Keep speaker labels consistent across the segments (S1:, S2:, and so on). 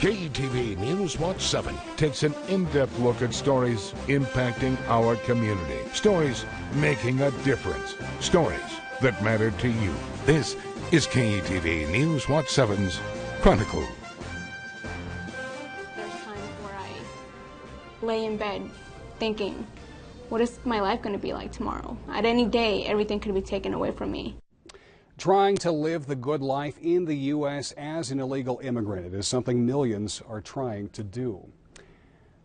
S1: KETV News Watch 7 takes an in-depth look at stories impacting our community. Stories making a difference. Stories that matter to you. This is KETV News Watch 7's Chronicle.
S2: There's times where I lay in bed thinking, what is my life going to be like tomorrow? At any day, everything could be taken away from me.
S3: Trying to live the good life in the U.S. as an illegal immigrant. It is something millions are trying to do.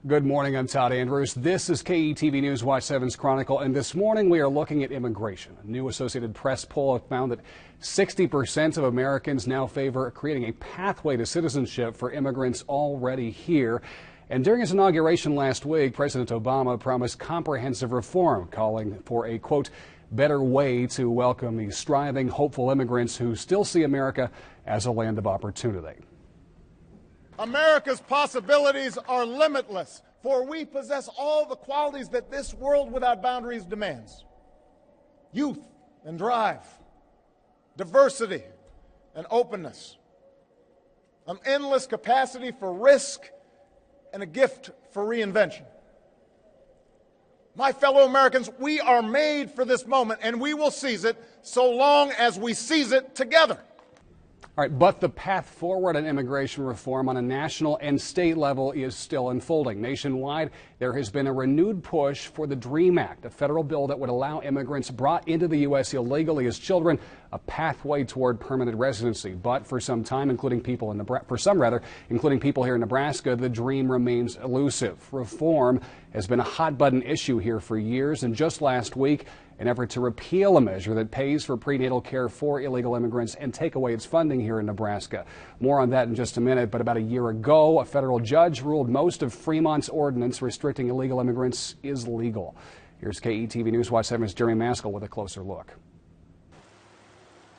S3: Good morning, I'm Todd Andrews. This is KETV News Watch 7's Chronicle, and this morning we are looking at immigration. A new Associated Press poll found that 60% of Americans now favor creating a pathway to citizenship for immigrants already here. And during his inauguration last week, President Obama promised comprehensive reform, calling for a, quote, better way to welcome these striving, hopeful immigrants who still see America as a land of opportunity.
S4: America's possibilities are limitless, for we possess all the qualities that this world without boundaries demands. Youth and drive, diversity and openness, an endless capacity for risk, and a gift for reinvention. My fellow Americans, we are made for this moment, and we will seize it so long as we seize it together.
S3: All right, but the path forward on immigration reform on a national and state level is still unfolding. Nationwide, there has been a renewed push for the DREAM Act, a federal bill that would allow immigrants brought into the U.S. illegally as children a pathway toward permanent residency. But for some time, including people here in Nebraska, the dream remains elusive. Reform has been a hot-button issue here for years, and just last week, an effort to repeal a measure that pays for prenatal care for illegal immigrants and take away its funding here in Nebraska. More on that in just a minute, but about a year ago, a federal judge ruled most of Fremont's ordinance restricting illegal immigrants is legal. Here's KETV News Watch 7's Jerry Maskell with a closer look.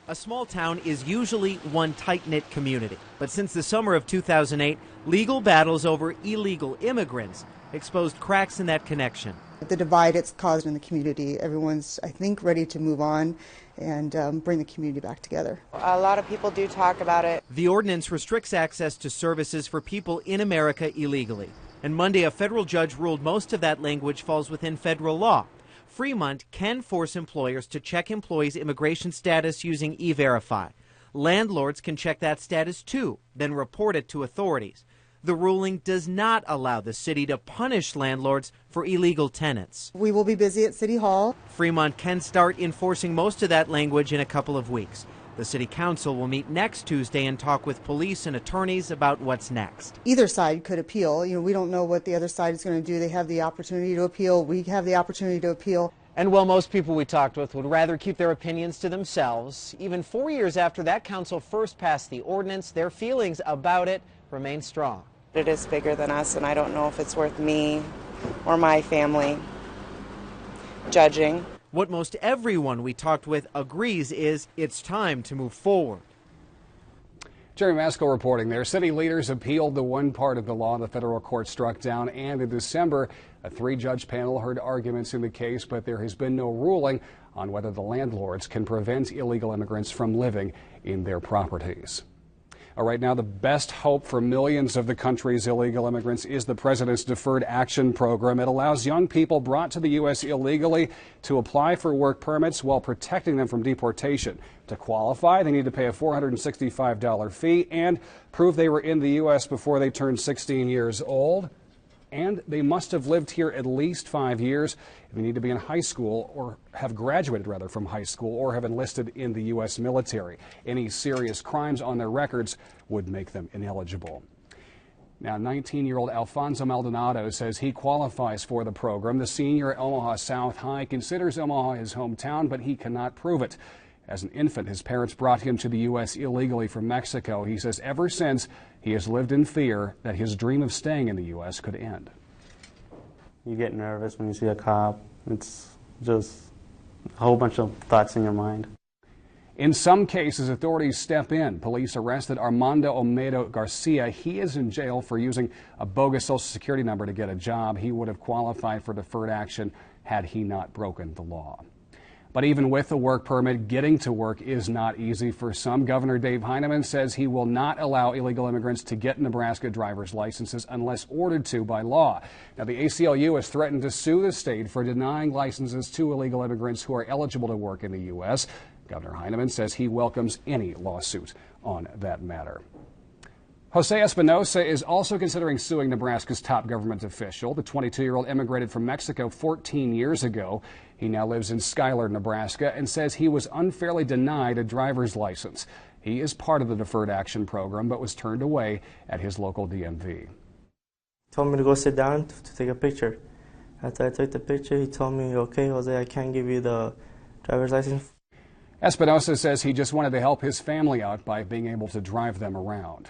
S5: A small town is usually one tight-knit community, but since the summer of 2008, legal battles over illegal immigrants exposed cracks in that connection.
S6: The divide it's caused in the community, everyone's, I think, ready to move on and bring the community back together.
S7: A lot of people do talk about it.
S5: The ordinance restricts access to services for people in America illegally. And Monday, a federal judge ruled most of that language falls within federal law. Fremont can force employers to check employees' immigration status using E-Verify. Landlords can check that status too, then report it to authorities. The ruling does not allow the city to punish landlords for illegal tenants.
S6: We will be busy at City Hall.
S5: Fremont can start enforcing most of that language in a couple of weeks. The city council will meet next Tuesday and talk with police and attorneys about what's next.
S6: Either side could appeal. We don't know what the other side is going to do. They have the opportunity to appeal. We have the opportunity to appeal.
S5: And while most people we talked with would rather keep their opinions to themselves, even 4 years after that council first passed the ordinance, their feelings about it remain strong.
S7: It is bigger than us, and I don't know if it's worth me or my family judging.
S5: What most everyone we talked with agrees is it's time to move forward.
S3: Jerry Maskell reporting there. City leaders appealed the one part of the law the federal court struck down, and in December, a 3-judge panel heard arguments in the case, but there has been no ruling on whether the landlords can prevent illegal immigrants from living in their properties. Right now, the best hope for millions of the country's illegal immigrants is the president's Deferred Action Program. It allows young people brought to the U.S. illegally to apply for work permits while protecting them from deportation. To qualify, they need to pay a $465 fee and prove they were in the U.S. before they turned 16 years old. And they must have lived here at least 5 years. They need to be in high school or have graduated from high school or have enlisted in the U.S. military. Any serious crimes on their records would make them ineligible. Now, 19-year-old Alfonso Maldonado says he qualifies for the program. The senior at Omaha South High considers Omaha his hometown, but he cannot prove it. As an infant, his parents brought him to the U.S. illegally from Mexico. He says ever since, he has lived in fear that his dream of staying in the U.S. could end.
S8: You get nervous when you see a cop. It's just a whole bunch of thoughts in your mind.
S3: In some cases, authorities step in. Police arrested Armando Olmedo Garcia. He is in jail for using a bogus Social Security number to get a job. He would have qualified for deferred action had he not broken the law. But even with a work permit, getting to work is not easy for some. Governor Dave Heineman says he will not allow illegal immigrants to get Nebraska driver's licenses unless ordered to by law. Now, the ACLU has threatened to sue the state for denying licenses to illegal immigrants who are eligible to work in the U.S. Governor Heineman says he welcomes any lawsuit on that matter. Jose Espinosa is also considering suing Nebraska's top government official. The 22-year-old immigrated from Mexico 14 years ago. He now lives in Schuyler, Nebraska, and says he was unfairly denied a driver's license. He is part of the Deferred Action Program, but was turned away at his local DMV.
S9: He told me to go sit down to take a picture. After I took the picture, he told me, okay, Jose, I can't give you the driver's license.
S3: Espinosa says he just wanted to help his family out by being able to drive them around.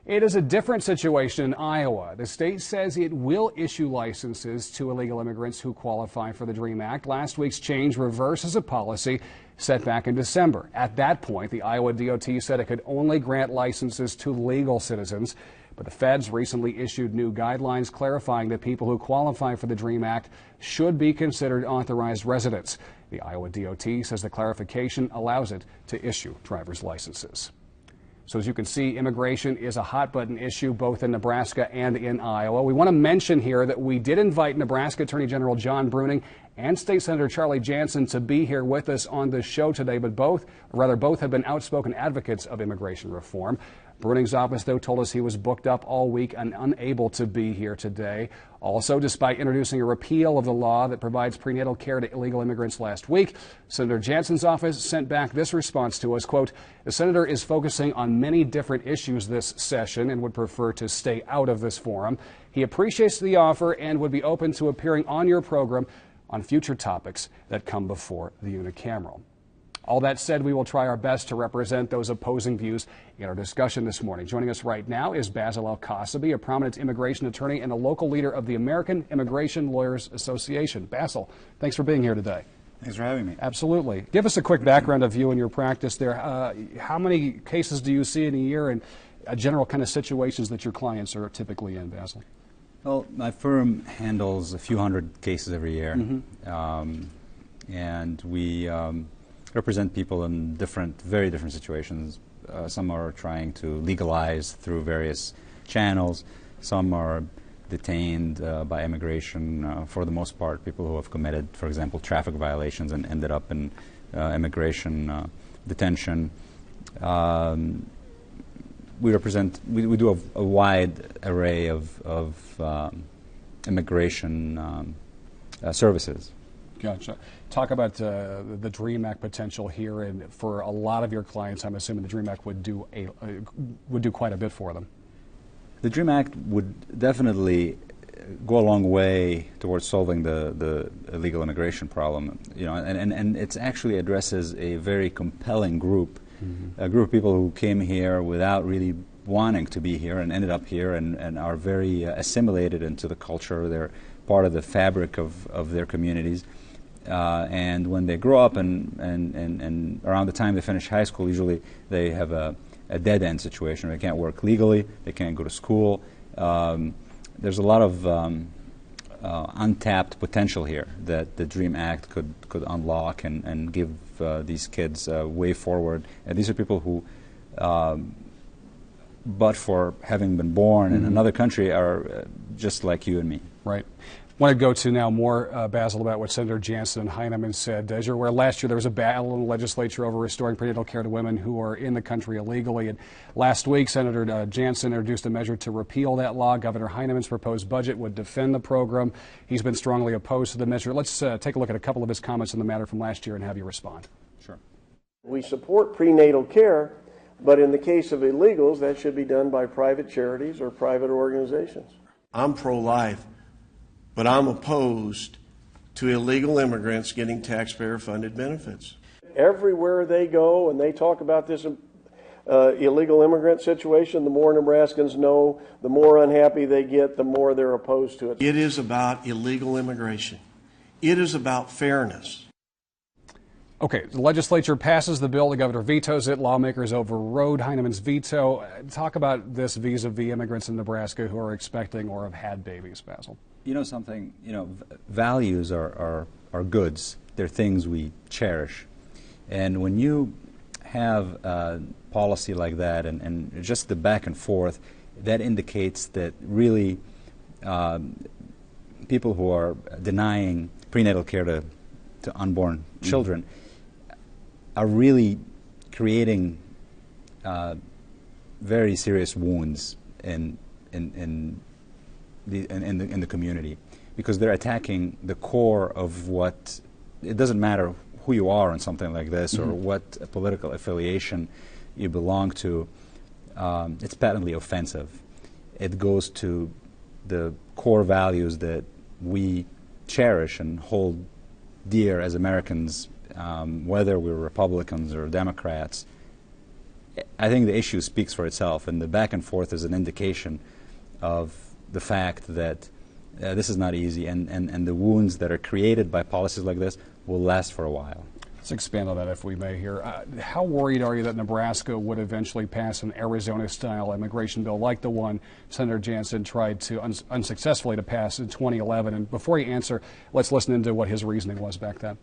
S3: It is a different situation in Iowa. The state says it will issue licenses to illegal immigrants who qualify for the DREAM Act. Last week's change reverses a policy set back in December. At that point, the Iowa DOT said it could only grant licenses to legal citizens. But the feds recently issued new guidelines clarifying that people who qualify for the DREAM Act should be considered authorized residents. The Iowa DOT says the clarification allows it to issue driver's licenses. So as you can see, immigration is a hot-button issue both in Nebraska and in Iowa. We want to mention here that we did invite Nebraska Attorney General John Bruning and State Senator Charlie Jansen to be here with us on the show today, but both have been outspoken advocates of immigration reform. Bruning's office, though, told us he was booked up all week and unable to be here today. Also, despite introducing a repeal of the law that provides prenatal care to illegal immigrants last week, Senator Jansen's office sent back this response to us, quote, "The senator is focusing on many different issues this session and would prefer to stay out of this forum. He appreciates the offer and would be open to appearing on your program on future topics that come before the unicameral." All that said, we will try our best to represent those opposing views in our discussion this morning. Joining us right now is Basil El-Kasaby, a prominent immigration attorney and a local leader of the American Immigration Lawyers Association. Basil, thanks for being here today.
S10: Thanks for having me.
S3: Absolutely. Give us a quick background of you and your practice there. How many cases do you see in a year, and general kind of situations that your clients are typically in, Basil?
S10: Well, my firm handles a few hundred cases every year, and we represent people in very different situations. Some are trying to legalize through various channels. Some are detained by immigration, for the most part, people who have committed, for example, traffic violations and ended up in immigration detention. We do a wide array of immigration services.
S3: Gotcha. Talk about the DREAM Act potential here, and for a lot of your clients, I'm assuming the DREAM Act would do quite a bit for them.
S10: The DREAM Act would definitely go a long way towards solving the illegal immigration problem. You know, and it actually addresses a very compelling group, a group of people who came here without really wanting to be here and ended up here and are very assimilated into the culture. They're part of the fabric of their communities. And when they grow up and around the time they finish high school, usually they have a dead-end situation. They can't work legally, they can't go to school. There's a lot of untapped potential here that the DREAM Act could unlock and give these kids a way forward. And these are people who, but for having been born in another country, are just like you and me.
S3: Right. I want to go to now more, Basil, about what Senator Jansen and Heineman said. As you're aware, last year there was a battle in the legislature over restoring prenatal care to women who are in the country illegally. And last week, Senator Jansen introduced a measure to repeal that law. Governor Heineman's proposed budget would defend the program. He's been strongly opposed to the measure. Let's take a look at a couple of his comments on the matter from last year and have you respond.
S10: Sure.
S11: We support prenatal care, but in the case of illegals, that should be done by private charities or private organizations.
S12: I'm pro-life, but I'm opposed to illegal immigrants getting taxpayer-funded benefits.
S11: Everywhere they go and they talk about this illegal immigrant situation, the more Nebraskans know, the more unhappy they get, the more they're opposed to it.
S12: It is about illegal immigration. It is about fairness.
S3: Okay, the legislature passes the bill, the governor vetoes it, lawmakers overrode Heineman's veto. Talk about this vis-a-vis immigrants in Nebraska who are expecting or have had babies, Basil.
S10: You know something, values are goods. They're things we cherish. And when you have a policy like that and just the back and forth, that indicates that really people who are denying prenatal care to unborn children are really creating very serious wounds in the community, because they're attacking the core of what, it doesn't matter who you are on something like this or what political affiliation you belong to, it's patently offensive. It goes to the core values that we cherish and hold dear as Americans, whether we're Republicans or Democrats. I think the issue speaks for itself, and the back and forth is an indication of the fact that this is not easy, and the wounds that are created by policies like this will last for a while.
S3: Let's expand on that, if we may, here. How worried are you that Nebraska would eventually pass an Arizona-style immigration bill like the one Senator Jansen tried to unsuccessfully to pass in 2011? And before you answer, let's listen into what his reasoning was back then.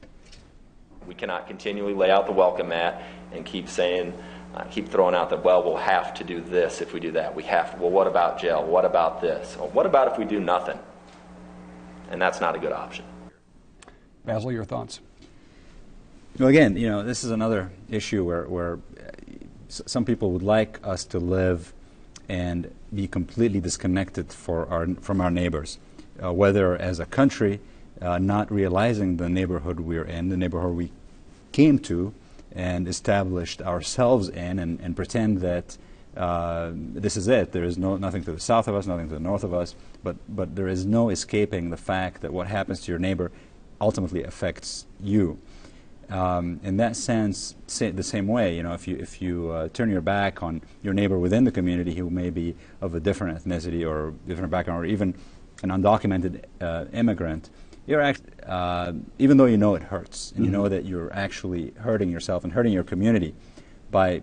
S13: We cannot continually lay out the welcome mat and keep saying, keep throwing out that, well, we'll have to do this if we do that. We have to. Well, what about jail? What about this? Well, what about if we do nothing? And that's not a good option.
S3: Basil, your thoughts?
S10: Well, again, this is another issue where some people would like us to live and be completely disconnected from our neighbors, whether as a country, not realizing the neighborhood we're in, the neighborhood we came to and established ourselves in, and pretend that this is it. There is nothing to the south of us, nothing to the north of us, but there is no escaping the fact that what happens to your neighbor ultimately affects you. In that sense, the same way, if you turn your back on your neighbor within the community who may be of a different ethnicity or different background, or even an undocumented immigrant, you're even though you know it hurts, and you know that you're actually hurting yourself and hurting your community by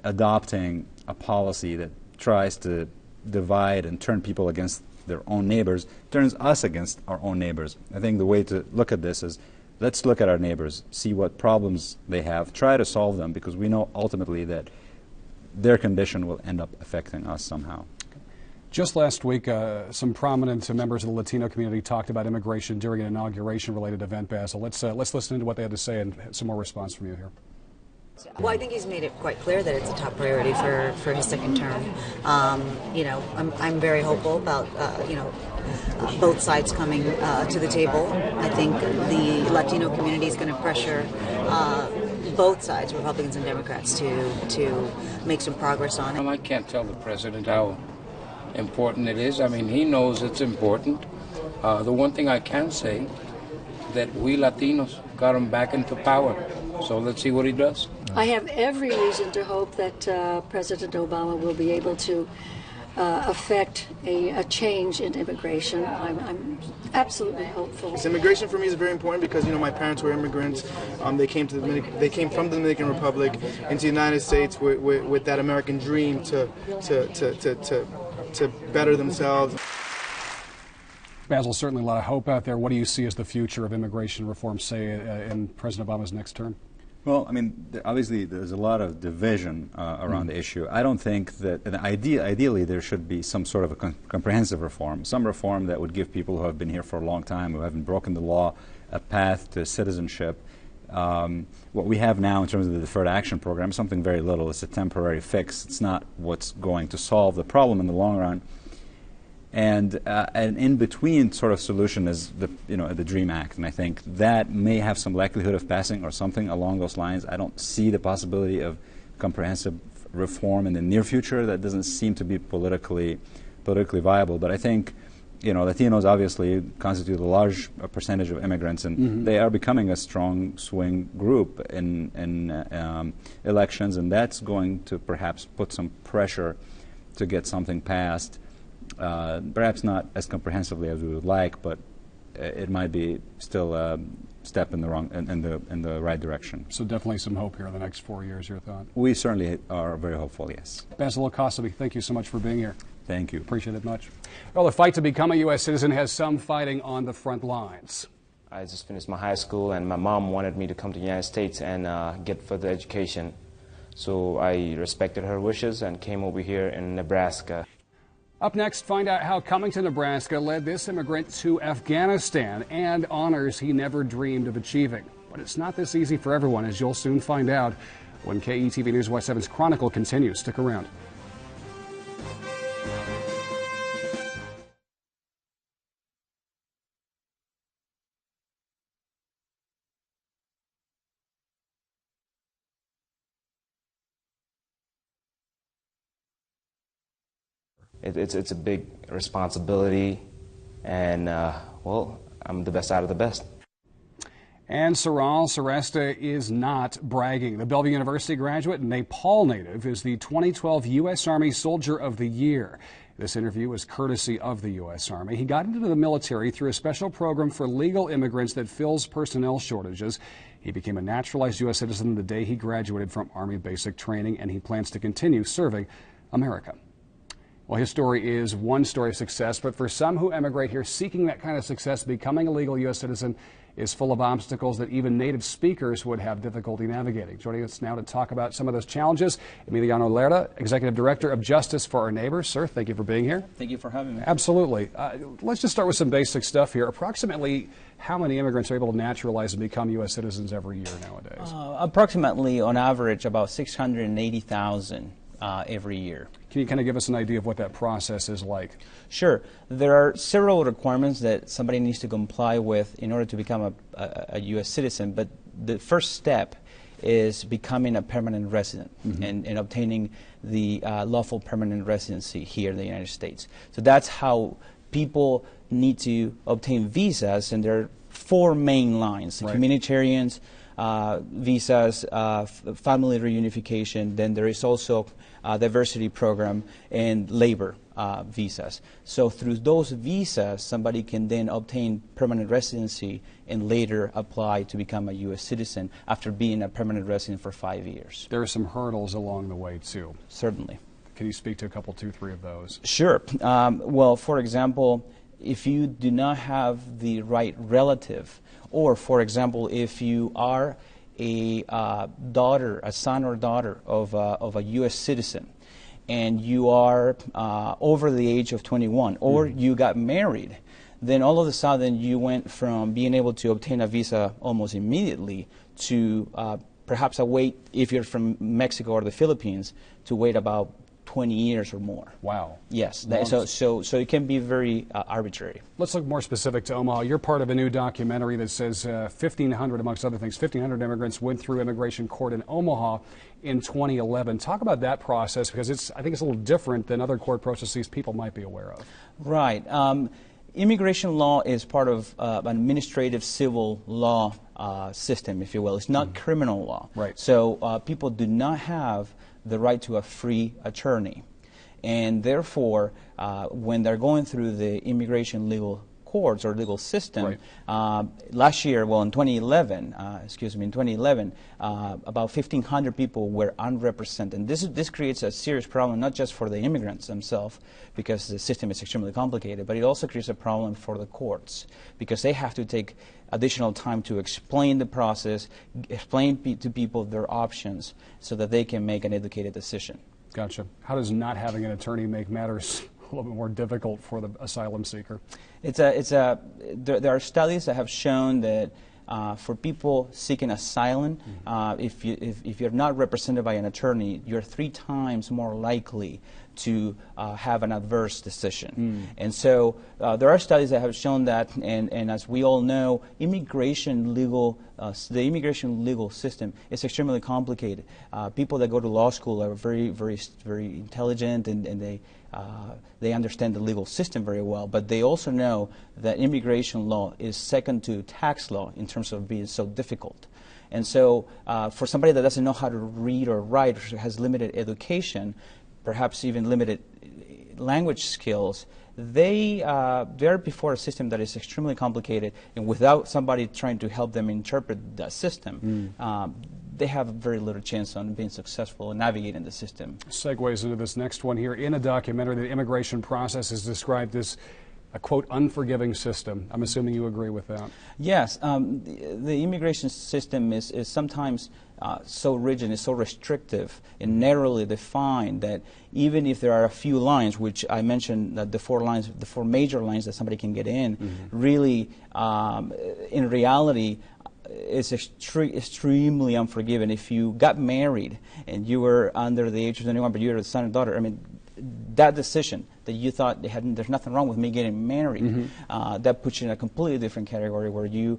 S10: adopting a policy that tries to divide and turn people against their own neighbors, turns us against our own neighbors. I think the way to look at this is, let's look at our neighbors, see what problems they have, try to solve them, because we know ultimately that their condition will end up affecting us somehow.
S3: Just last week, some prominent members of the Latino community talked about immigration during an inauguration-related event, Basil. Let's listen to what they had to say and some more response from you here.
S14: Well, I think he's made it quite clear that it's a top priority for his second term. I'm very hopeful about both sides coming to the table. I think the Latino community is going to pressure both sides, Republicans and Democrats, to make some progress on it.
S15: I can't tell the president how important it is. I mean, he knows it's important. The one thing I can say, that we Latinos got him back into power. So let's see what he does.
S16: I have every reason to hope that President Obama will be able to affect a change in immigration. I'm absolutely hopeful.
S17: Immigration for me is very important because my parents were immigrants. They came from the Dominican Republic into the United States with that American dream to better themselves.
S3: Basil, certainly a lot of hope out there. What do you see as the future of immigration reform, say, in President Obama's next term?
S10: Well, I mean, obviously there's a lot of division around the issue. I don't think that, ideally there should be some sort of a comprehensive reform, some reform that would give people who have been here for a long time, who haven't broken the law, a path to citizenship. What we have now in terms of the Deferred Action Program is something very little. It's a temporary fix. It's not what's going to solve the problem in the long run. And an in-between sort of solution is the DREAM Act, and I think that may have some likelihood of passing or something along those lines. I don't see the possibility of comprehensive reform in the near future. That doesn't seem to be politically viable. But I think Latinos obviously constitute a large percentage of immigrants, and they are becoming a strong swing group in elections, and that's going to perhaps put some pressure to get something passed. Perhaps not as comprehensively as we would like, but it might be still a step in the right direction.
S3: So definitely some hope here in the next 4 years, your thought?
S10: We certainly are very hopeful, yes.
S3: Ambassador El-Kasaby, thank you so much for being here.
S10: Thank you.
S3: Appreciate it much. Well, the fight to become a U.S. citizen has some fighting on the front lines.
S18: I just finished my high school, and my mom wanted me to come to the United States and get further education. So I respected her wishes and came over here in Nebraska.
S3: Up next, find out how coming to Nebraska led this immigrant to Afghanistan and honors he never dreamed of achieving. But it's not this easy for everyone, as you'll soon find out when KETV News Watch 7's Chronicle continues. Stick around.
S18: It's a big responsibility, and well, I'm the best out of the best.
S3: And Saral Saresta is not bragging. The Bellevue University graduate and Nepal native is the 2012 U.S. Army Soldier of the Year. This interview was courtesy of the U.S. Army. He got into the military through a special program for legal immigrants that fills personnel shortages. He became a naturalized U.S. citizen the day he graduated from Army basic training, and he plans to continue serving America. Well, his story is one story of success, but for some who emigrate here seeking that kind of success, becoming a legal U.S. citizen is full of obstacles that even native speakers would have difficulty navigating. Joining us now to talk about some of those challenges, Emiliano Lerda, Executive Director of Justice for Our Neighbors. Sir, thank you for being here.
S19: Thank you for having me.
S3: Absolutely. Let's just start with some basic stuff here. Approximately how many immigrants are able to naturalize and become U.S. citizens every year nowadays?
S19: Approximately, on average, about 680,000 every year.
S3: Can you kind of give us an idea of what that process is like?
S19: Sure. There are several requirements that somebody needs to comply with in order to become a U.S. citizen, but the first step is becoming a permanent resident and obtaining the lawful permanent residency here in the United States. So that's how people need to obtain visas, and there are four main lines:
S3: Right.
S19: Humanitarians, visas, family reunification, then there is also diversity program, and labor visas. So through those visas, somebody can then obtain permanent residency and later apply to become a U.S. citizen after being a permanent resident for 5 years.
S3: There are some hurdles along the way, too.
S19: Certainly.
S3: Can you speak to a couple, 2, 3 of those?
S19: Sure. Well, for example, if you do not have the right relative, or for example, if you are a son or daughter of a U.S. citizen, and you are over the age of 21, or you got married, then all of a sudden you went from being able to obtain a visa almost immediately to perhaps wait, if you're from Mexico or the Philippines, to wait about 20 years or more.
S3: Wow.
S19: Yes. So it can be very arbitrary.
S3: Let's look more specific to Omaha. You're part of a new documentary that says 1,500, amongst other things, 1,500 immigrants went through immigration court in Omaha in 2011. Talk about that process, because I think it's a little different than other court processes people might be aware of.
S19: Right. Immigration law is part of an administrative civil law system, if you will. It's not criminal law.
S3: Right.
S19: So people do not have the right to a free attorney. And therefore, when they're going through the immigration legal courts or legal system, last year, well, in 2011, about 1,500 people were unrepresented. This creates a serious problem, not just for the immigrants themselves, because the system is extremely complicated, but it also creates a problem for the courts, because they have to take additional time to explain the process, explain to people their options, so that they can make an educated decision.
S3: Gotcha. How does not having an attorney make matters a little bit more difficult for the asylum seeker?
S19: There are studies that have shown that for people seeking asylum, if you're not represented by an attorney, you're 3 times more likely to have an adverse decision. And so there are studies that have shown that, and as we all know, the immigration legal system is extremely complicated. People that go to law school are very intelligent, and they understand the legal system very well, but they also know that immigration law is second to tax law in terms of being so difficult. And so for somebody that doesn't know how to read or write, or has limited education, perhaps even limited language skills, they're before a system that is extremely complicated, and without somebody trying to help them interpret the system, they have very little chance on being successful in navigating the system.
S3: Segues into this next one here. In a documentary, the immigration process is described as a, quote, unforgiving system. I'm assuming you agree with that.
S19: Yes. The immigration system is sometimes so rigid and so restrictive and narrowly defined that even if there are a few lines, which I mentioned, that the four major lines that somebody can get in, really, in reality, is extremely unforgiving. If you got married and you were under the age of 21, but you're the son or daughter, I mean, that decision that you thought there's nothing wrong with me getting married, that puts you in a completely different category where you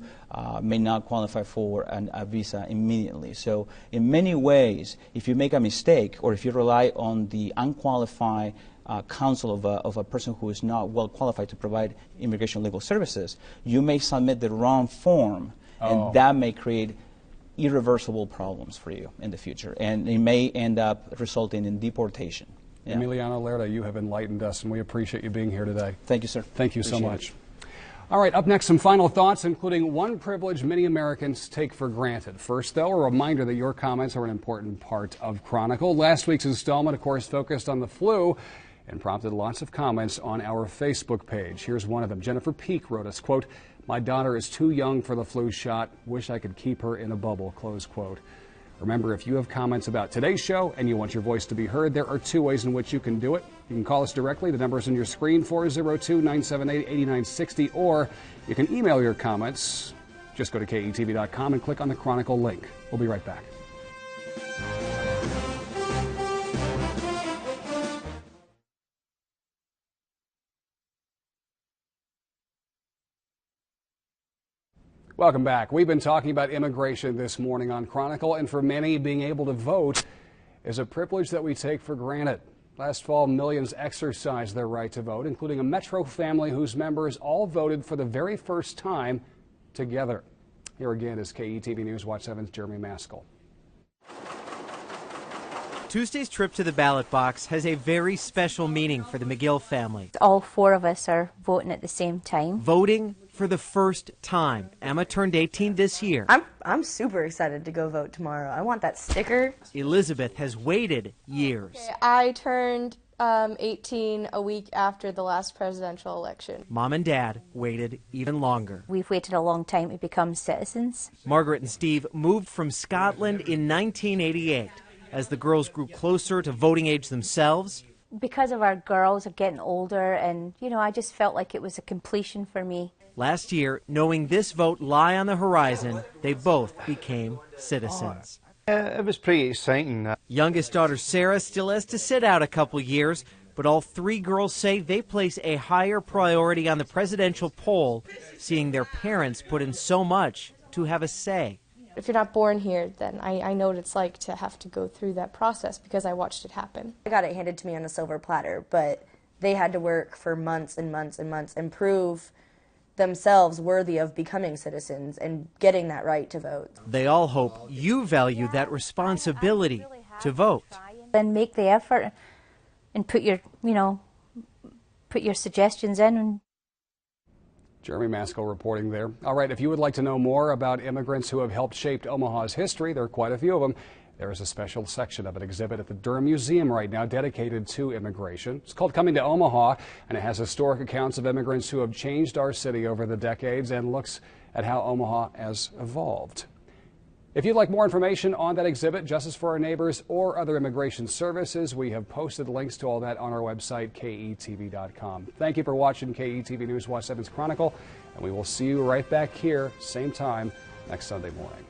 S19: may not qualify for a visa immediately. So in many ways, if you make a mistake or if you rely on the unqualified counsel of a person who is not well qualified to provide immigration legal services, you may submit the wrong form, and that may create irreversible problems for you in the future, and it may end up resulting in deportation. Yeah.
S3: Emiliano Lerda, you have enlightened us, and we appreciate you being here today.
S19: Thank you, sir.
S3: Thank you so much. All right, up next, some final thoughts, including one privilege many Americans take for granted. First, though, a reminder that your comments are an important part of Chronicle. Last week's installment, of course, focused on the flu and prompted lots of comments on our Facebook page. Here's one of them. Jennifer Peak wrote us, quote, "My daughter is too young for the flu shot. Wish I could keep her in a bubble," close quote. Remember, if you have comments about today's show and you want your voice to be heard, there are two ways in which you can do it. You can call us directly. The number is on your screen, 402-978-8960, or you can email your comments. Just go to KETV.com and click on the Chronicle link. We'll be right back. Welcome back. We've been talking about immigration this morning on Chronicle, and for many, being able to vote is a privilege that we take for granted. Last fall, millions exercised their right to vote, including a Metro family whose members all voted for the very first time together. Here again is KETV News Watch 7's Jeremy Maskell.
S5: Tuesday's trip to the ballot box has a very special meaning for the McGill family.
S20: All four of us are voting at the same time.
S5: Voting for the first time. Emma turned 18 this year.
S21: I'm super excited to go vote tomorrow. I want that sticker.
S5: Elizabeth has waited years.
S22: I turned 18 a week after the last presidential election.
S5: Mom and Dad waited even longer.
S20: We've waited a long time to become citizens.
S5: Margaret and Steve moved from Scotland in 1988. As the girls grew closer to voting age themselves.
S20: Because of our girls are getting older, and, I just felt like it was a completion for me.
S5: Last year, knowing this vote lie on the horizon, they both became citizens.
S23: It was pretty exciting.
S5: Youngest daughter Sarah still has to sit out a couple years, but all three girls say they place a higher priority on the presidential poll, seeing their parents put in so much to have a say.
S22: If you're not born here, then I know what it's like to have to go through that process because I watched it happen.
S21: I got it handed to me on a silver platter, but they had to work for months and months and months and prove themselves worthy of becoming citizens and getting that right to vote.
S5: They all hope you value that responsibility to vote.
S20: Then make the effort and put your suggestions in.
S3: Jeremy Maskell reporting there. All right, if you would like to know more about immigrants who have helped shape Omaha's history, there are quite a few of them. There is a special section of an exhibit at the Durham Museum right now dedicated to immigration. It's called Coming to Omaha, and it has historic accounts of immigrants who have changed our city over the decades and looks at how Omaha has evolved. If you'd like more information on that exhibit, Justice for Our Neighbors, or other immigration services, we have posted links to all that on our website, KETV.com. Thank you for watching KETV News Watch 7's Chronicle, and we will see you right back here, same time, next Sunday morning.